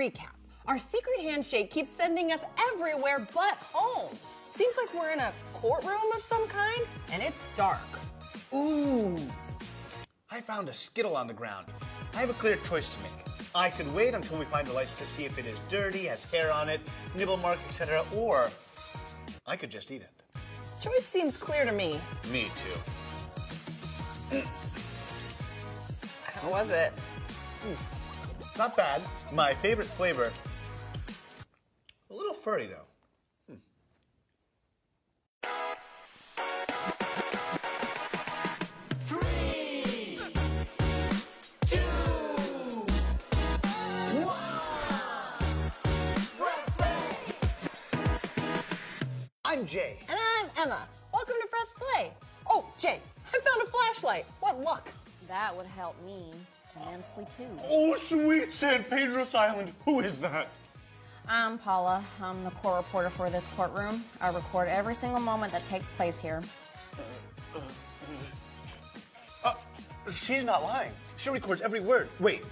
recap. Our secret handshake keeps sending us everywhere but home. Seems like we're in a courtroom of some kind, and it's dark. Ooh! I found a Skittle on the ground. I have a clear choice to make. I could wait until we find the lights to see if it is dirty, has hair on it, nibble mark, etc., or I could just eat it. Choice seems clear to me. Me too. How was it? Not bad. My favorite flavor. A little furry, though. 3, 2, 1. Press play. I'm Jay. And I'm Emma. Welcome to Press Play. Oh, Jay, I found a flashlight. What luck. That would help me immensely too. Oh, sweet San Pedro's Island. Who is that? I'm Paula. I'm the court reporter for this courtroom. I record every single moment that takes place here. She's not lying. She records every word. Wait,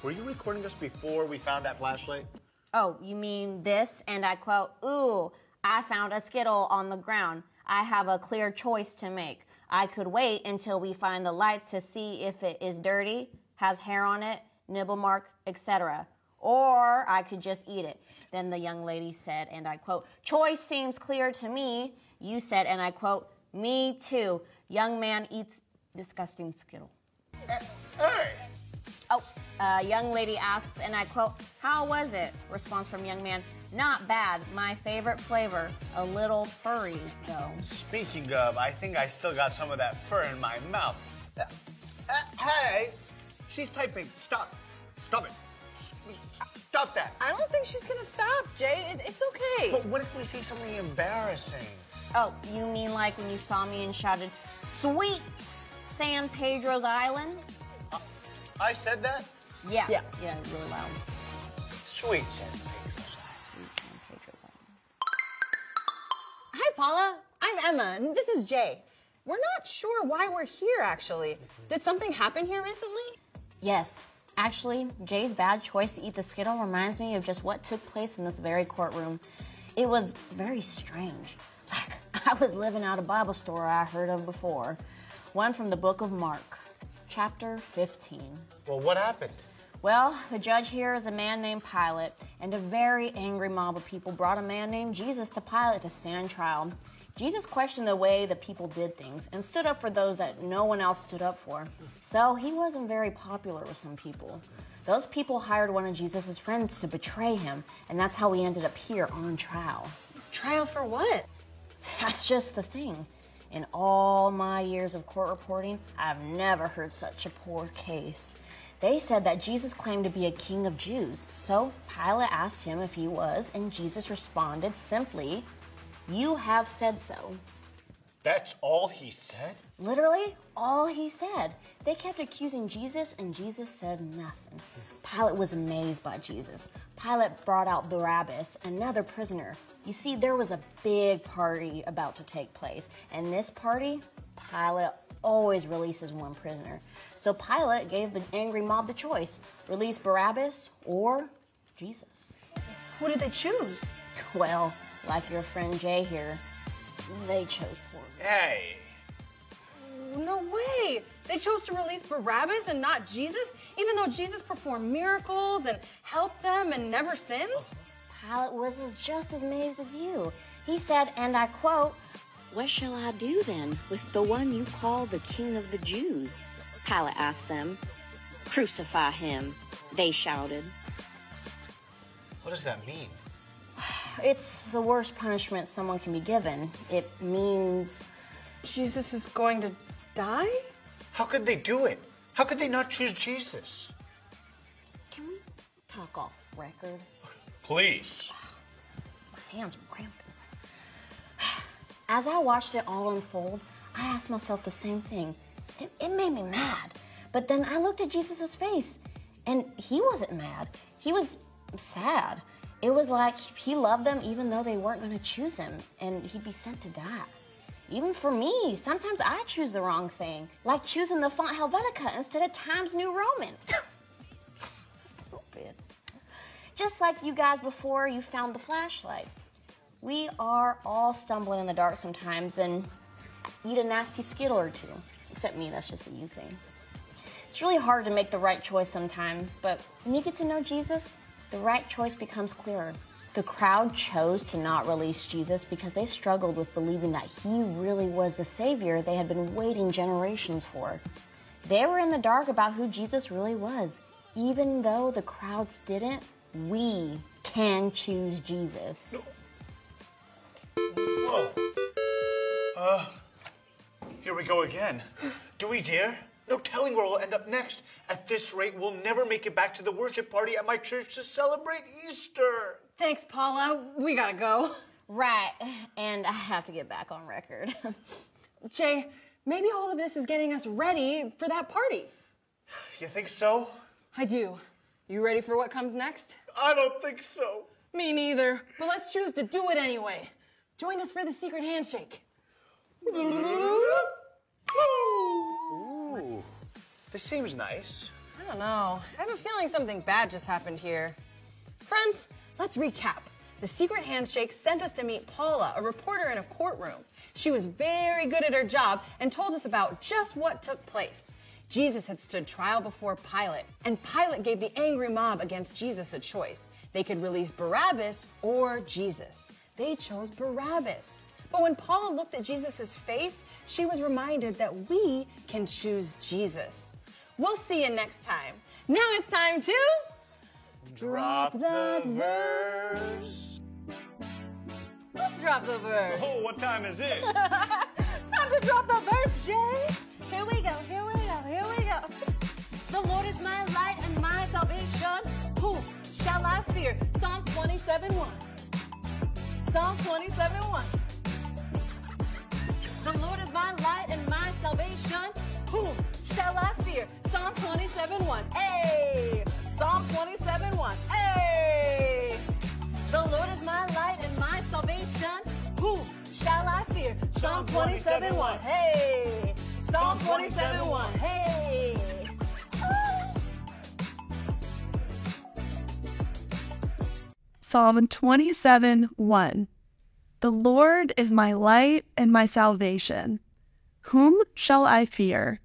were you recording us before we found that flashlight? Oh, you mean this? And I quote, "Ooh, I found a Skittle on the ground. I have a clear choice to make. I could wait until we find the lights to see if it is dirty, has hair on it, nibble mark, etc. Or I could just eat it." Then the young lady said, and I quote, "Choice seems clear to me." You said, and I quote, "Me too. Young man eats disgusting Skittle." Hey! Oh, young lady asks, and I quote, "How was it?" Response from young man, "Not bad. My favorite flavor. A little furry, though." Speaking of, I think I still got some of that fur in my mouth. Hey! She's typing. Stop. Stop it. Stop that. I don't think she's gonna stop, Jay. It's okay. But what if we say something embarrassing? Oh, you mean like when you saw me and shouted, "Sweet San Pedro's Island"? I said that? Yeah. Yeah. Yeah, really loud. Sweet San Pedro's Island. Sweet San Pedro's Island. Hi, Paula. I'm Emma, and this is Jay. We're not sure why we're here, actually. Did something happen here recently? Yes. Actually, Jay's bad choice to eat the Skittle reminds me of just what took place in this very courtroom. It was very strange. Like, I was living out a Bible story I heard of before. One from the book of Mark, chapter 15. Well, what happened? Well, the judge here is a man named Pilate, and a very angry mob of people brought a man named Jesus to Pilate to stand trial. Jesus questioned the way the people did things and stood up for those that no one else stood up for. So he wasn't very popular with some people. Those people hired one of Jesus' friends to betray him, and that's how he ended up here on trial. Trial for what? That's just the thing. In all my years of court reporting, I've never heard such a poor case. They said that Jesus claimed to be a king of Jews. So Pilate asked him if he was, and Jesus responded simply, "You have said so." That's all he said? Literally, all he said. They kept accusing Jesus, and Jesus said nothing. Pilate was amazed by Jesus. Pilate brought out Barabbas, another prisoner. You see, there was a big party about to take place, and this party, Pilate always releases one prisoner. So Pilate gave the angry mob the choice: release Barabbas or Jesus. Who did they choose? Well, like your friend Jay here, they chose poor. Hey! No way. They chose to release Barabbas and not Jesus, even though Jesus performed miracles and helped them and never sinned? Pilate was just as amazed as you. He said, and I quote, "What shall I do then with the one you call the King of the Jews?" Pilate asked them. "Crucify him," they shouted. What does that mean? It's the worst punishment someone can be given. It means Jesus is going to die? How could they do it? How could they not choose Jesus? Can we talk off record? Please. My hands were cramping. As I watched it all unfold, I asked myself the same thing. It made me mad. But then I looked at Jesus' face, and he wasn't mad. He was sad. It was like he loved them even though they weren't going to choose him, and he'd be sent to die. Even for me, sometimes I choose the wrong thing, like choosing the font Helvetica instead of Times New Roman. Stupid. Just like you guys before you found the flashlight. We are all stumbling in the dark sometimes and eat a nasty Skittle or two. Except me, that's just a you thing. It's really hard to make the right choice sometimes, but when you get to know Jesus, the right choice becomes clearer. The crowd chose to not release Jesus because they struggled with believing that he really was the Savior they had been waiting generations for. They were in the dark about who Jesus really was. Even though the crowds didn't, we can choose Jesus. Whoa. Here we go again. Do we dare? No telling where we'll end up next. At this rate, we'll never make it back to the worship party at my church to celebrate Easter. Thanks, Paula. We gotta go. Right, and I have to get back on record. Jay, maybe all of this is getting us ready for that party. You think so? I do. You ready for what comes next? I don't think so. Me neither. But let's choose to do it anyway. Join us for the secret handshake. Ooh, this seems nice. I don't know. I have a feeling something bad just happened here. Friends, let's recap. The secret handshake sent us to meet Paula, a reporter in a courtroom. She was very good at her job and told us about just what took place. Jesus had stood trial before Pilate, and Pilate gave the angry mob against Jesus a choice. They could release Barabbas or Jesus. They chose Barabbas. But when Paula looked at Jesus' face, she was reminded that we can choose Jesus. We'll see you next time. Now it's time to Drop the verse. Let's drop the verse. Oh, what time is it? Time to drop the verse, Jay. Here we go, here we go, here we go. The Lord is my light and my salvation. Who shall I fear? Psalm 27:1. Psalm 27:1. The Lord is my light and my salvation. Who shall I fear? Psalm 27:1. Hey! Psalm 27:1. Hey! The Lord is my light and my salvation. Who shall I fear? Psalm 27:1. Hey! Psalm 27:1. Hey! Psalm 27:1. The Lord is my light and my salvation. Whom shall I fear?